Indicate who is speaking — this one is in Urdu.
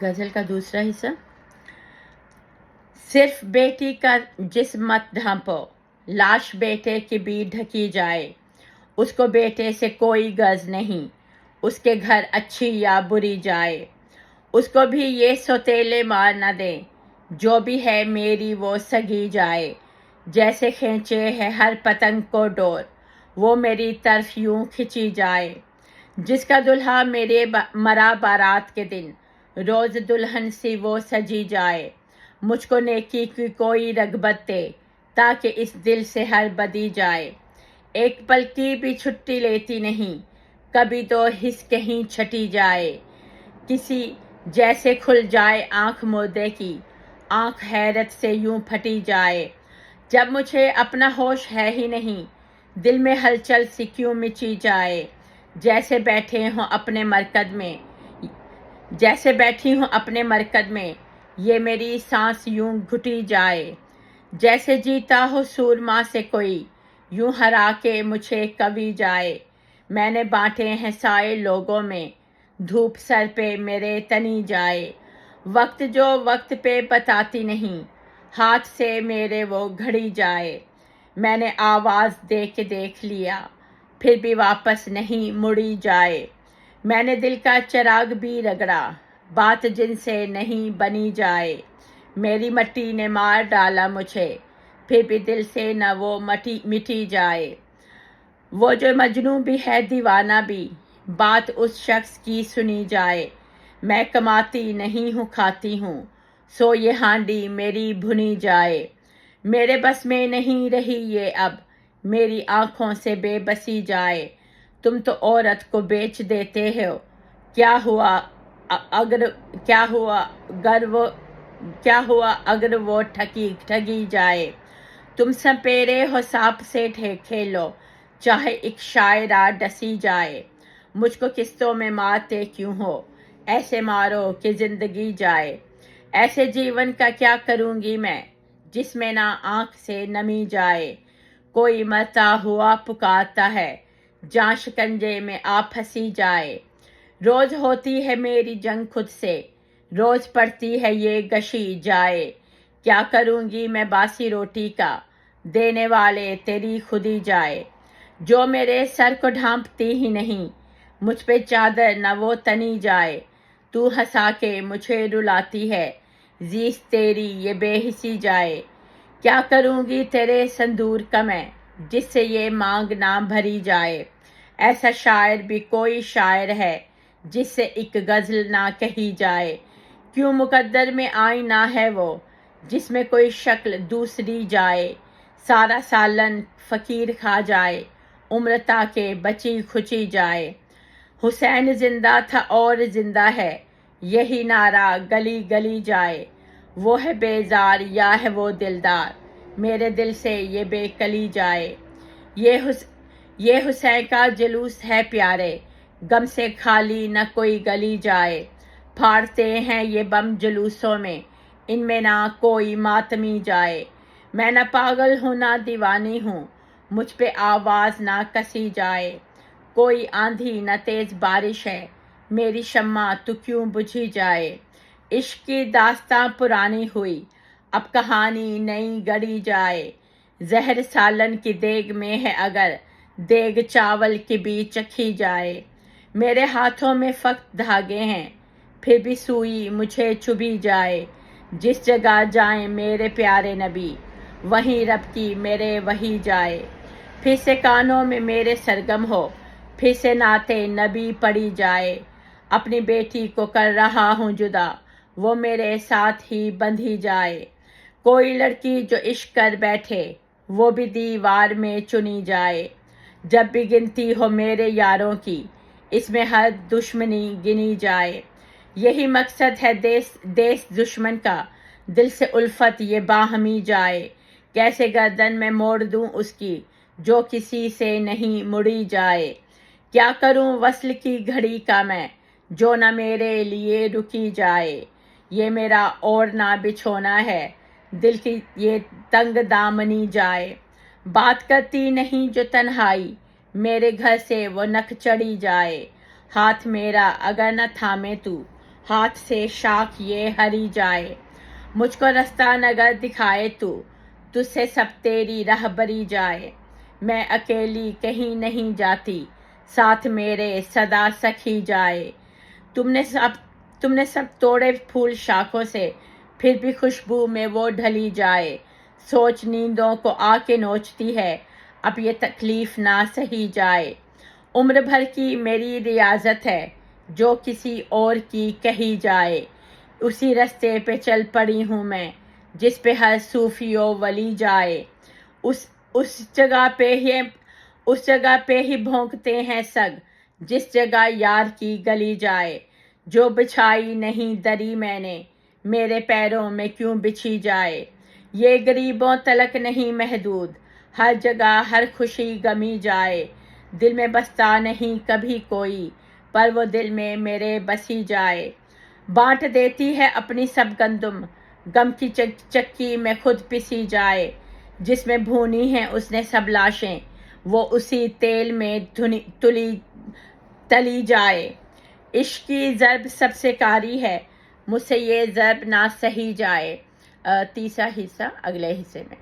Speaker 1: غزل کا دوسرا حصہ۔ صرف بیٹی کا جسم مت ڈھانپو، لاش بیٹے کی بھی ڈھکی جائے، اس کو بیٹے سے کوئی غرض نہیں، اس کے گھر اچھی یا بری جائے، اس کو بھی یہ سوتیلے مار نہ دیں، جو بھی ہے میری وہ سگی جائے، جیسے کھینچے ہے ہر پتنگ کو ڈور، وہ میری طرف یوں کھچی جائے، جس کا دلہا میرے مرا بارات کے دن، روز دلہن سی وہ سجی جائے، مجھ کو نیکی کی کوئی رغبت دے، تاکہ اس دل سے ہر بدی جائے، ایک پل کی بھی چھٹی لیتی نہیں، کبھی تو حس کہیں چھٹی جائے، کسی جیسے کھل جائے آنکھ مردے کی، آنکھ حیرت سے یوں پھٹی جائے، جب مجھے اپنا ہوش ہے ہی نہیں، دل میں ہلچل سی کیوں مچی جائے، جیسے بیٹھی ہوں اپنے مرکز میں، یہ میری سانس یوں گھٹی جائے، جیسے جیتا ہو سورما سے کوئی، یوں ہرا کے مجھے کوی جائے، میں نے بانٹے ہیں سائے لوگوں میں، دھوپ سر پہ میرے تنی جائے، وقت جو وقت پہ بتاتی نہیں، ہاتھ سے میرے وہ گھڑی جائے، میں نے آواز دے کے دیکھ لیا، پھر بھی واپس نہیں مڑی جائے، میں نے دل کا چراغ بھی رگڑا، بات جن سے نہیں بنی جائے، میری مٹی نے مار ڈالا مجھے، پھر بھی دل سے نہ وہ مٹی جائے، وہ جو مجنوں بھی ہے دیوانہ بھی، بات اس شخص کی سنی جائے، میں کماتی نہیں ہوں کھاتی ہوں، سو یہ ہانڈی میری بھنی جائے، میرے بس میں نہیں رہی یہ اب، میری آنکھوں سے بے بسی جائے، تم تو عورت کو بیچ دیتے ہو، کیا ہوا اگر وہ ٹھگی جائے، تم سپیرے ہو سانپ سے کھیلو، چاہے ایک شاعرہ ڈسی جائے، مجھ کو قسطوں میں مارتے کیوں ہو، ایسے مارو کہ زندگی جائے، ایسے جیون کا کیا کروں گی میں، جس میں نہ آنکھ سے نمی جائے، کوئی مرتا ہوا پکارتا ہے، جاں شکنجے میں آ پھنسی جائے، روز ہوتی ہے میری جنگ خود سے، روز پڑتی ہے یہ گشی جائے، کیا کروں گی میں باسی روٹی کا، دینے والے تیری خودی جائے، جو میرے سر کو ڈھانپتی ہی نہیں، مجھ پہ چادر نہ وہ تنی جائے، تو ہنسا کے مجھے رلاتی ہے، زیست تیری یہ بے حسی جائے، کیا کروں گی تیرے صندور کا میں، جس سے یہ مانگ نہ بھری جائے، ایسا شاعر بھی کوئی شاعر ہے، جس سے ایک غزل نہ کہی جائے، کیوں مقدر میں آئینہ ہے وہ، جس میں کوئی شکل دوسری جائے، سارا سالن فقیر کھا جائے، عمر تاکہ بچی کھچی جائے، حسین زندہ تھا اور زندہ ہے، یہی نعرہ گلی گلی جائے، وہ ہے بیزار یا ہے وہ دلدار، میرے دل سے یہ بے کلی جائے، یہ حسین کا جلوس ہے پیارے، غم سے خالی نہ کوئی گلی جائے، پھاڑتے ہیں یہ بم جلوسوں میں، ان میں نہ کوئی ماتمی جائے، میں نہ پاگل ہوں نہ دیوانی ہوں، مجھ پہ آواز نہ کسی جائے، کوئی آندھی نہ تیز بارش ہے، میری شمع تو کیوں بجھی جائے، عشق کی داستاں پرانی ہوئی، اب کہانی نئی گڑھی جائے، زہر سالن کی دیگ میں ہے اگر، دیگ چاول کی بھی چکھی جائے، میرے ہاتھوں میں فقط دھاگے ہیں، پھر بھی سوئی مجھے چبھی جائے، جس جگہ جائیں میرے پیارے نبی، وہیں رب کی میرے وہی جائے، پھر سے کانوں میں میرے سرگم ہو، پھر سے نعتِ نبی پڑھی جائے، اپنی بیٹی کو کر رہا ہوں جدا، وہ میرے ساتھ ہی بندھی جائے، کوئی لڑکی جو عشق کر بیٹھے، وہ بھی دیوار میں چنی جائے، جب بھی گنتی ہو میرے یاروں کی، اس میں ہر دشمنی گنی جائے، یہی مقصد ہے دیس دشمن کا، دل سے الفت یہ باہمی جائے، کیسے گردن میں موڑ دوں اس کی، جو کسی سے نہیں مڑی جائے، کیا کروں وصل کی گھڑی کا میں، جو نہ میرے لیے رکی جائے، یہ میرا اوڑھنا بچھونا ہے، دل کی یہ تنگ دامنی جائے، بات کرتی نہیں جو تنہائی، میرے گھر سے وہ نکھ چڑھی جائے، ہاتھ میرا اگر نہ تھامے تو، ہاتھ سے شاخ یہ ہری جائے. مجھ کو رستہ نگر دکھائے تو تجھ سے سب تیری راہ بری جائے. میں اکیلی کہیں نہیں جاتی ساتھ میرے صدا سکھی جائے. تم نے سب توڑے پھول شاخوں سے پھر بھی خوشبو میں وہ ڈھلی جائے. سوچ نیندوں کو آ کے نوچتی ہے اب یہ تکلیف نہ سہی جائے. عمر بھر کی میری ریاضت ہے جو کسی اور کی کہی جائے. اسی رستے پہ چل پڑی ہوں میں جس پہ ہر صوفی و ولی جائے. اس جگہ پہ ہی بھونکتے ہیں سگ جس جگہ یار کی گلی جائے. جو بچھائی نہیں دری میں نے میرے پیروں میں کیوں بچھی جائے. یہ غریبوں تلک نہیں محدود ہر جگہ ہر خوشی گمی جائے. دل میں بستا نہیں کبھی کوئی پر وہ دل میں میرے بسی جائے. بانٹ دیتی ہے اپنی سب گندم غم کی چکی میں خود پسی جائے. جس میں بھونی ہیں اس نے سب لاشیں وہ اسی تیل میں تلی جائے. عشق کی ضرب سب سے کاری ہے مجھ سے یہ ضرب نہ سہی جائے. تیسرا حصہ اگلے حصے میں.